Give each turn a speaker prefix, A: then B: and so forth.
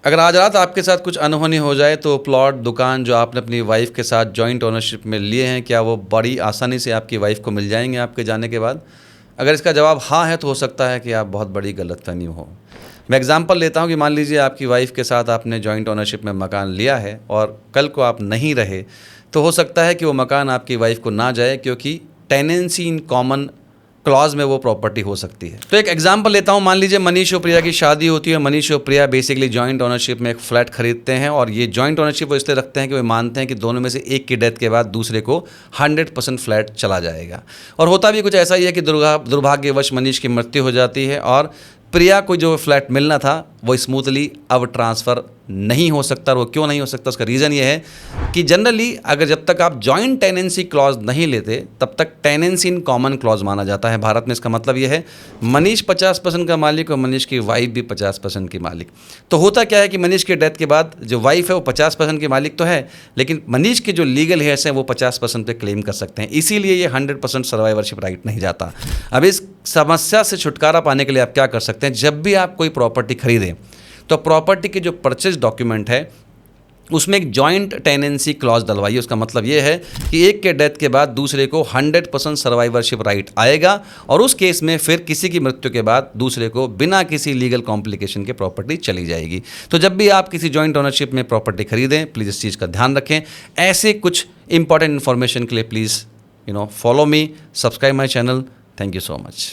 A: अगर आज रात आपके साथ कुछ अनहोनी हो जाए तो प्लॉट, दुकान जो आपने अपनी वाइफ़ के साथ जॉइंट ओनरशिप में लिए हैं, क्या वो बड़ी आसानी से आपकी वाइफ़ को मिल जाएँगे आपके जाने के बाद? अगर इसका जवाब हाँ है तो हो सकता है कि आप बहुत बड़ी गलतफ़हमी हो। मैं एग्ज़ाम्पल लेता हूँ कि मान लीजिए आपकी वाइफ़ के साथ आपने जॉइंट ओनरशिप में मकान लिया है और कल को आप नहीं रहे, तो हो सकता है कि वो मकान आपकी वाइफ़ को ना जाए, क्योंकि टेनेंसी इन कॉमन क्लॉज में वो प्रॉपर्टी हो सकती है। तो एक एग्जांपल लेता हूँ, मान लीजिए मनीष और प्रिया की शादी होती है। मनीष और प्रिया बेसिकली जॉइंट ओनरशिप में एक फ्लैट खरीदते हैं, और ये जॉइंट ओनरशिप वो इसलिए रखते हैं कि वे मानते हैं कि दोनों में से एक की डेथ के बाद दूसरे को 100% फ्लैट चला जाएगा। और होता भी कुछ ऐसा ही है कि दुर्भाग्यवश मनीष की मृत्यु हो जाती है और प्रिया को जो फ्लैट मिलना था वो स्मूथली अब ट्रांसफ़र नहीं हो सकता। और वो क्यों नहीं हो सकता, उसका रीज़न ये है कि जनरली अगर जब तक आप जॉइंट टेनेंसी क्लॉज नहीं लेते तब तक टेनेंसी इन कॉमन क्लॉज माना जाता है भारत में। इसका मतलब ये है मनीष 50% का मालिक और मनीष की वाइफ भी 50% की मालिक। तो होता क्या है कि मनीष के डेथ के बाद जो वाइफ है वो 50% की मालिक तो है, लेकिन मनीष के जो लीगल हेयर्स हैं वो 50% पे क्लेम कर सकते हैं। इसीलिए ये 100% सर्वाइवरशिप राइट नहीं जाता। अब इस समस्या से छुटकारा पाने के लिए आप क्या कर सकते हैं, जब भी आप कोई प्रॉपर्टी खरीदें तो प्रॉपर्टी के जो परचेज डॉक्यूमेंट है उसमें एक जॉइंट टेनेंसी क्लॉज डलवाइए। उसका मतलब ये है कि एक के डेथ के बाद दूसरे को 100% सर्वाइवरशिप राइट आएगा, और उस केस में फिर किसी की मृत्यु के बाद दूसरे को बिना किसी लीगल कॉम्प्लिकेशन के प्रॉपर्टी चली जाएगी। तो जब भी आप किसी जॉइंट ओनरशिप में प्रॉपर्टी खरीदें, प्लीज़ इस चीज़ का ध्यान रखें। ऐसे कुछ इंपॉर्टेंट इन्फॉर्मेशन के लिए please follow me, subscribe my channel. Thank you so much.